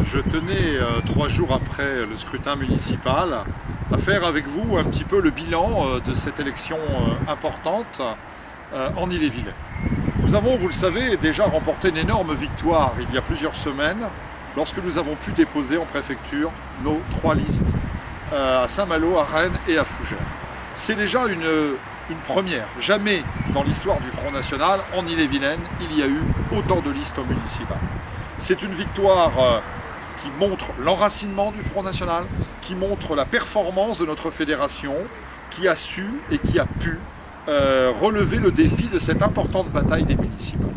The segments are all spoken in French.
je tenais, 3 jours après le scrutin municipal, à faire avec vous un petit peu le bilan de cette élection importante en Ille-et-Vilaine. Nous avons, vous le savez, déjà remporté une énorme victoire il y a plusieurs semaines, lorsque nous avons pu déposer en préfecture nos 3 listes à Saint-Malo, à Rennes et à Fougères. C'est déjà une première. Jamais dans l'histoire du Front National, en Ille-et-Vilaine, il y a eu autant de listes municipales. C'est une victoire qui montre l'enracinement du Front National, qui montre la performance de notre fédération, qui a su et qui a pu relever le défi de cette importante bataille des municipales.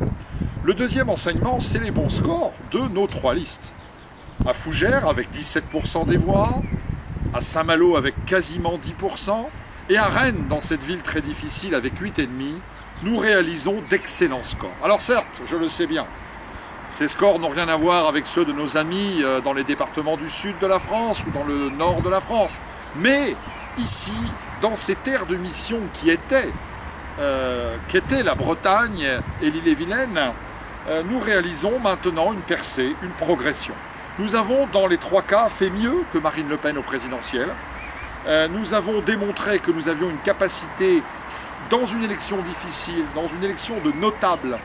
Le deuxième enseignement, c'est les bons scores de nos 3 listes. À Fougères, avec 17% des voix, à Saint-Malo, avec quasiment 10%, et à Rennes, dans cette ville très difficile, avec 8,5%, nous réalisons d'excellents scores. Alors certes, je le sais bien, ces scores n'ont rien à voir avec ceux de nos amis dans les départements du sud de la France ou dans le nord de la France. Mais ici, dans ces terres de mission qui étaient la Bretagne et l'Ille-et-Vilaine, nous réalisons maintenant une percée, une progression. Nous avons dans les 3 cas fait mieux que Marine Le Pen au présidentiel. Nous avons démontré que nous avions une capacité dans une élection difficile, dans une élection de notables,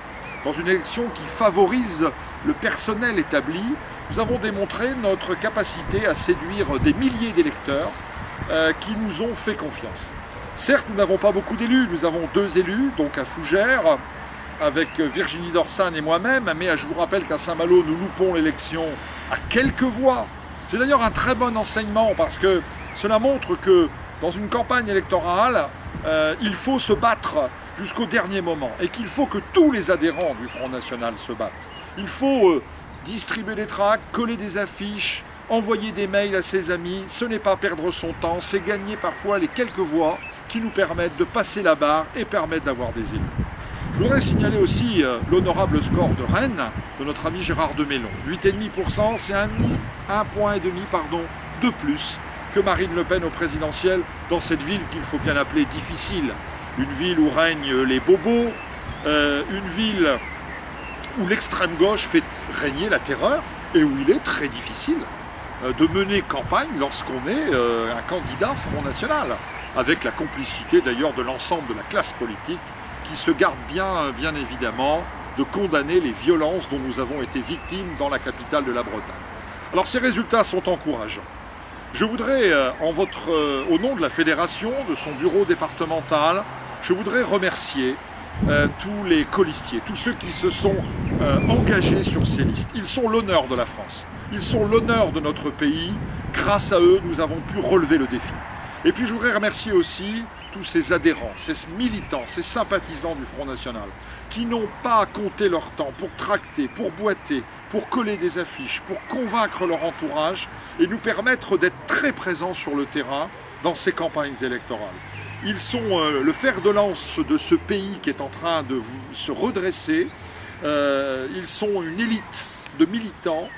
dans une élection qui favorise le personnel établi, nous avons démontré notre capacité à séduire des milliers d'électeurs qui nous ont fait confiance. Certes, nous n'avons pas beaucoup d'élus, nous avons 2 élus, donc à Fougères, avec Virginie Dorsan et moi-même, mais je vous rappelle qu'à Saint-Malo, nous loupons l'élection à quelques voix. C'est d'ailleurs un très bon enseignement parce que cela montre que dans une campagne électorale, il faut se battre jusqu'au dernier moment et qu'il faut que tous les adhérents du Front National se battent. Il faut distribuer des tracts, coller des affiches, envoyer des mails à ses amis. Ce n'est pas perdre son temps, c'est gagner parfois les quelques voix qui nous permettent de passer la barre et permettent d'avoir des élus. Je voudrais signaler aussi l'honorable score de Rennes de notre ami Gérard Demelon. 8,5%, c'est 1,5 point de plus que Marine Le Pen au présidentiel dans cette ville qu'il faut bien appeler difficile. Une ville où règnent les bobos, une ville où l'extrême gauche fait régner la terreur et où il est très difficile de mener campagne lorsqu'on est un candidat Front National, avec la complicité d'ailleurs de l'ensemble de la classe politique qui se garde bien évidemment de condamner les violences dont nous avons été victimes dans la capitale de la Bretagne. Alors ces résultats sont encourageants. Je voudrais, au nom de la fédération, de son bureau départemental, je voudrais remercier tous les colistiers, tous ceux qui se sont engagés sur ces listes. Ils sont l'honneur de la France, ils sont l'honneur de notre pays. Grâce à eux, nous avons pu relever le défi. Et puis je voudrais remercier aussi tous ces adhérents, ces militants, ces sympathisants du Front National, qui n'ont pas compté leur temps pour tracter, pour boiter, pour coller des affiches, pour convaincre leur entourage et nous permettre d'être très présents sur le terrain dans ces campagnes électorales. Ils sont le fer de lance de ce pays qui est en train de se redresser. Ils sont une élite de militants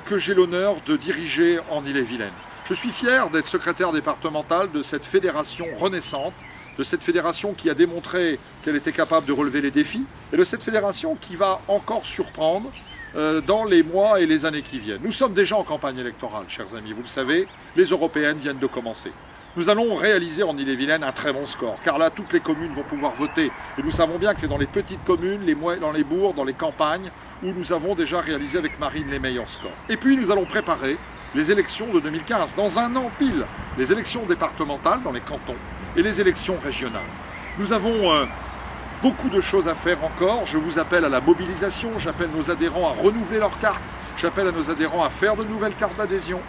que j'ai l'honneur de diriger en Ille-et-Vilaine. Je suis fier d'être secrétaire départemental de cette fédération renaissante, de cette fédération qui a démontré qu'elle était capable de relever les défis, et de cette fédération qui va encore surprendre dans les mois et les années qui viennent. Nous sommes déjà en campagne électorale, chers amis, vous le savez, les européennes viennent de commencer. Nous allons réaliser en Ille-et-Vilaine un très bon score, car là, toutes les communes vont pouvoir voter. Et nous savons bien que c'est dans les petites communes, dans les bourgs, dans les campagnes, où nous avons déjà réalisé avec Marine les meilleurs scores. Et puis, nous allons préparer les élections de 2015, dans un an pile, les élections départementales dans les cantons et les élections régionales. Nous avons beaucoup de choses à faire encore. Je vous appelle à la mobilisation, j'appelle nos adhérents à renouveler leurs cartes, j'appelle à nos adhérents à faire de nouvelles cartes d'adhésion.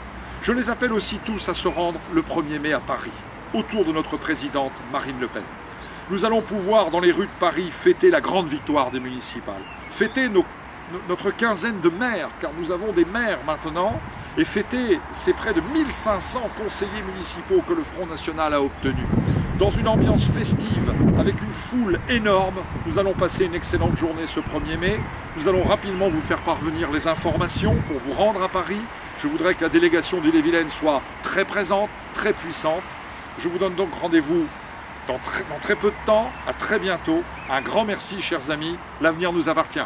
Je les appelle aussi tous à se rendre le 1er mai à Paris, autour de notre présidente Marine Le Pen. Nous allons pouvoir, dans les rues de Paris, fêter la grande victoire des municipales, fêter notre quinzaine de maires, car nous avons des maires maintenant, et fêter ces près de 1500 conseillers municipaux que le Front National a obtenus. Dans une ambiance festive, avec une foule énorme, nous allons passer une excellente journée ce 1er mai. Nous allons rapidement vous faire parvenir les informations pour vous rendre à Paris. Je voudrais que la délégation d'Ille-et-Vilaine soit très présente, très puissante. Je vous donne donc rendez-vous dans très peu de temps. À très bientôt. Un grand merci, chers amis. L'avenir nous appartient.